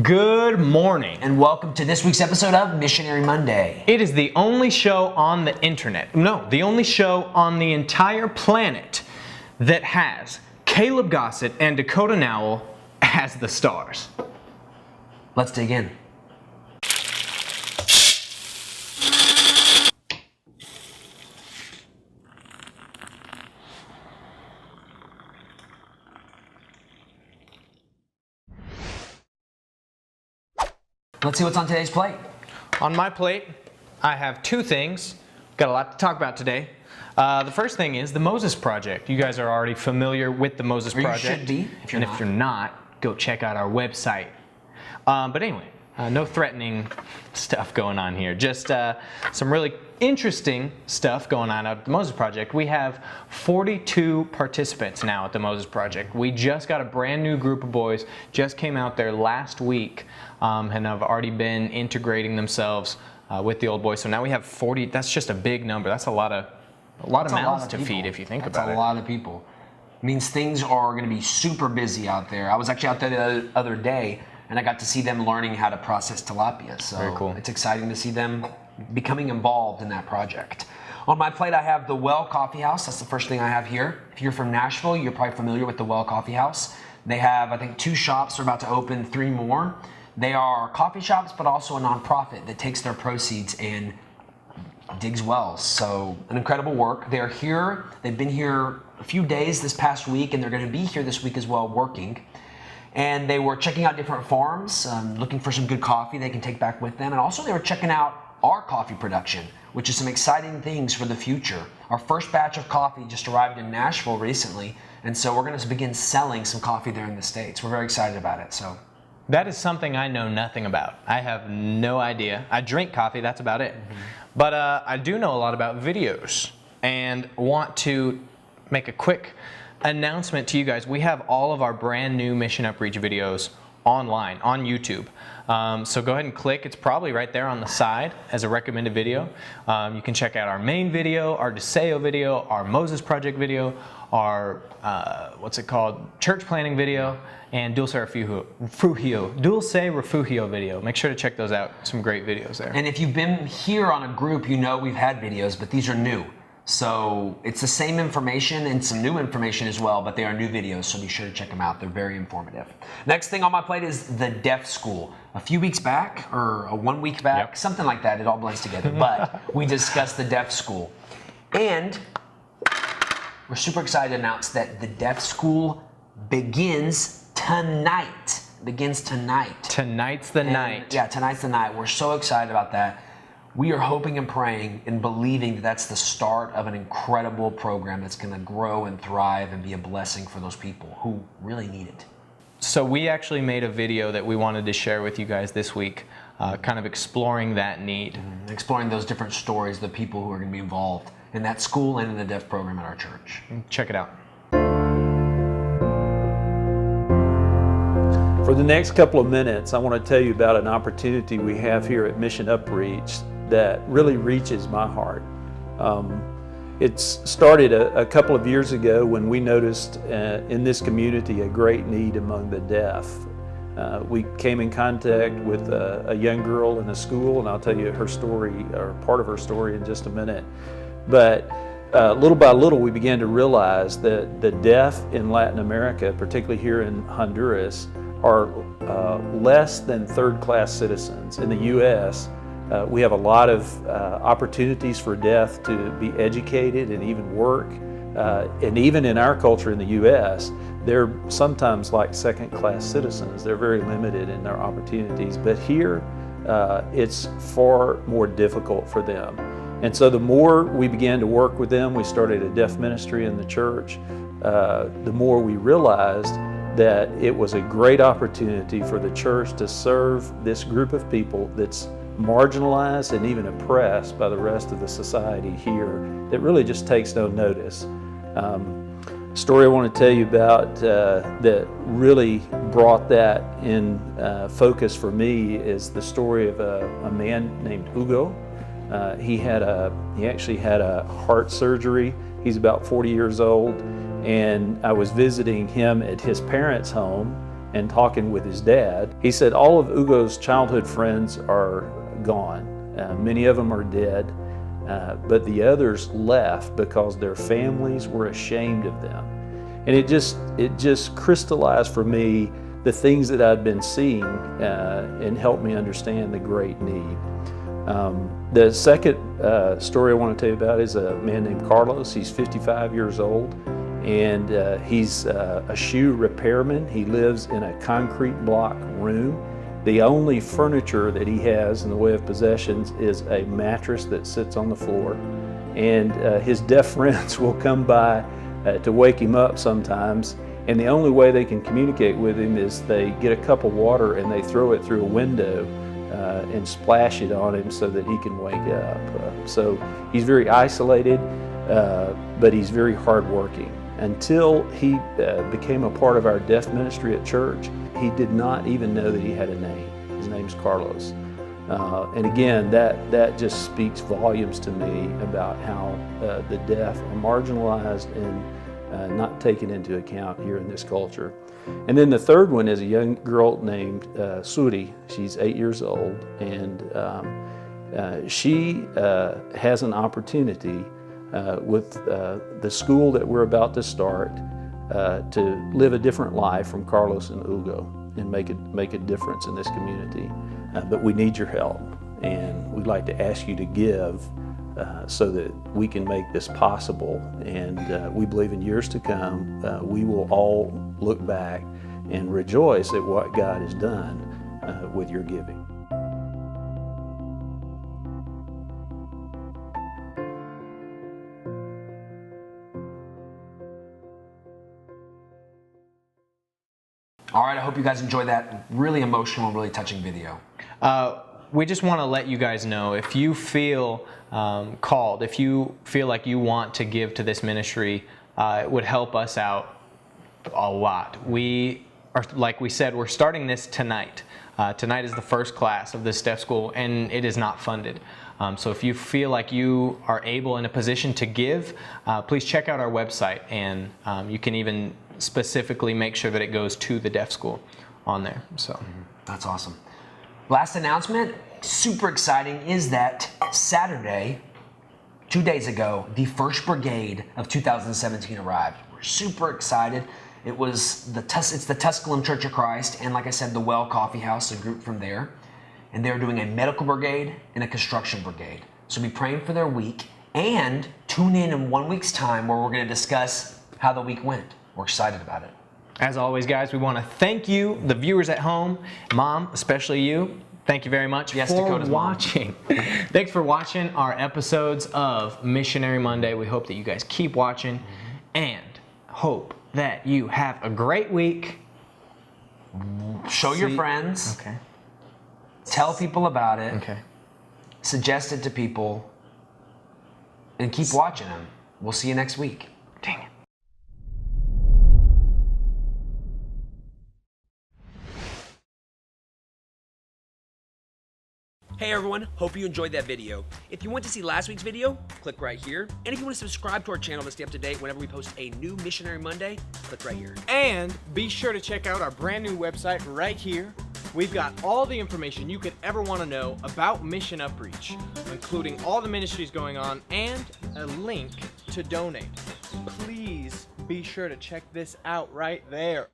Good morning. And welcome to this week's episode of Missionary Monday. It is the only show on the internet, the only show on the entire planet that has Caleb Gossett and Dakota Nowell as the stars. Let's dig in. Let's see what's on today's plate. On my plate, I have two things. Got a lot to talk about today. The first thing is the Moses Project. You guys are already familiar with the Moses Project. You should be, if you're not. If you're not, go check out our website. But anyway, no threatening stuff going on here. Just some really interesting stuff going on at the Moses Project. We have 42 participants now at the Moses Project. We just got a brand new group of boys, just came out there last week, and have already been integrating themselves with the old boys. So now we have 40. That's just a big number. That's a lot of mouths to feed if you think about it. That's a lot of people. It means things are going to be super busy out there. I was actually out there the other day, and I got to see them learning how to process tilapia. So very cool. It's exciting to see them becoming involved in that project. On my plate, I have the Well Coffee House. That's the first thing I have here. If you're from Nashville, you're probably familiar with the Well Coffee House. They have, I think, 2 shops. They're about to open 3 more. They are coffee shops, but also a nonprofit that takes their proceeds and digs wells. So an incredible work. They're here. They've been here a few days this past week, and they're going to be here this week as well working. And they were checking out different farms, looking for some good coffee they can take back with them. And also they were checking out our coffee production, which is some exciting things for the future. Our first batch of coffee just arrived in Nashville recently, and so we're going to begin selling some coffee there in the States. We're very excited about it. So that is something I know nothing about. I have no idea. I drink coffee, that's about it. But I do know a lot about videos and want to make a quick announcement to you guys. We have all of our brand new Mission Upreach videos online on YouTube. So go ahead and click. It's probably right there on the side as a recommended video. You can check out our main video, our Deseo video, our Moses Project video, our church planning video, and Dulce Refugio video. Make sure to check those out. Some great videos there. And if you've been here on a group, you know we've had videos, but these are new. So it's the same information and some new information as well, but they are new videos, so be sure to check them out. They're very informative. Next thing on my plate is the Deaf School. A few weeks back, or 1 week back, something like that. It all blends together. But we discussed the Deaf School. And we're super excited to announce that the Deaf School begins tonight. Tonight's the night. Yeah, tonight's the night. We're so excited about that. We are hoping and praying and believing that that's the start of an incredible program that's going to grow and thrive and be a blessing for those people who really need it. So we actually made a video that we wanted to share with you guys this week, kind of exploring that need. Exploring those different stories, the people who are going to be involved in that school and in the deaf program at our church. Check it out. For the next couple of minutes, I want to tell you about an opportunity we have here at Mission Upreach that really reaches my heart. It's started a couple of years ago when we noticed in this community a great need among the deaf. We came in contact with a young girl in a school, and I'll tell you her story, or part of her story, in just a minute. But little by little, we began to realize that the deaf in Latin America, particularly here in Honduras, are less than third-class citizens. In the U.S., we have a lot of opportunities for deaf to be educated and even work. And even in our culture in the U.S., they're sometimes like second-class citizens. They're very limited in their opportunities. But here, it's far more difficult for them. And so the more we began to work with them, we started a deaf ministry in the church, the more we realized that it was a great opportunity for the church to serve this group of people that's marginalized and even oppressed by the rest of the society here that really just takes no notice. Story I want to tell you about that really brought that in focus for me is the story of a man named Hugo. He actually had a heart surgery. He's about 40 years old, and I was visiting him at his parents' home, and talking with his dad, he said all of Ugo's childhood friends are gone. Many of them are dead, but the others left because their families were ashamed of them. And it just crystallized for me the things that I'd been seeing and helped me understand the great need. The second story I want to tell you about is a man named Carlos. He's 55 years old, and he's a shoe repairman. He lives in a concrete block room. The only furniture that he has in the way of possessions is a mattress that sits on the floor, and his deaf friends will come by to wake him up sometimes, and the only way they can communicate with him is they get a cup of water and they throw it through a window and splash it on him so that he can wake up. So he's very isolated, but he's very hardworking. Until he became a part of our deaf ministry at church, he did not even know that he had a name. His name's Carlos. And again, that just speaks volumes to me about how the deaf are marginalized and not taken into account here in this culture. And then the third one is a young girl named Suri. She's 8 years old, and she has an opportunity with the school that we're about to start to live a different life from Carlos and Ugo and make a difference in this community. But we need your help, and we'd like to ask you to give so that we can make this possible. And we believe in years to come, we will all look back and rejoice at what God has done with your giving. All right, I hope you guys enjoyed that really emotional, really touching video. We just want to let you guys know, if you feel called, if you feel like you want to give to this ministry, it would help us out a lot. We are, like we said, we're starting this tonight. Tonight is the first class of this deaf school, and it is not funded. So if you feel like you are able in a position to give, please check out our website, and you can even specifically make sure that it goes to the deaf school on there. So That's awesome. Last announcement, super exciting, is that Saturday, 2 days ago, the First Brigade of 2017 arrived. We're super excited. It's the Tusculum Church of Christ, and like I said, the Well Coffee House, a group from there. And they're doing a medical brigade and a construction brigade. So be praying for their week, and tune in 1 week's time where we're going to discuss how the week went. We're excited about it. as always, guys, we want to thank you, the viewers at home, Mom, especially you. Thank you very much Yes, for Dakota's watching. Thanks for watching our episodes of Missionary Monday. We hope that you guys keep watching and hope that you have a great week. Show your friends. Okay. Tell people about it. Okay. Suggest it to people. And keep watching them. We'll see you next week. Dang it. Hey everyone, hope you enjoyed that video. If you want to see last week's video, click right here. And if you want to subscribe to our channel to stay up to date whenever we post a new Missionary Monday, click right here. And be sure to check out our brand new website right here. We've got all the information you could ever want to know about Mission Upreach, including all the ministries going on and a link to donate. Please be sure to check this out right there.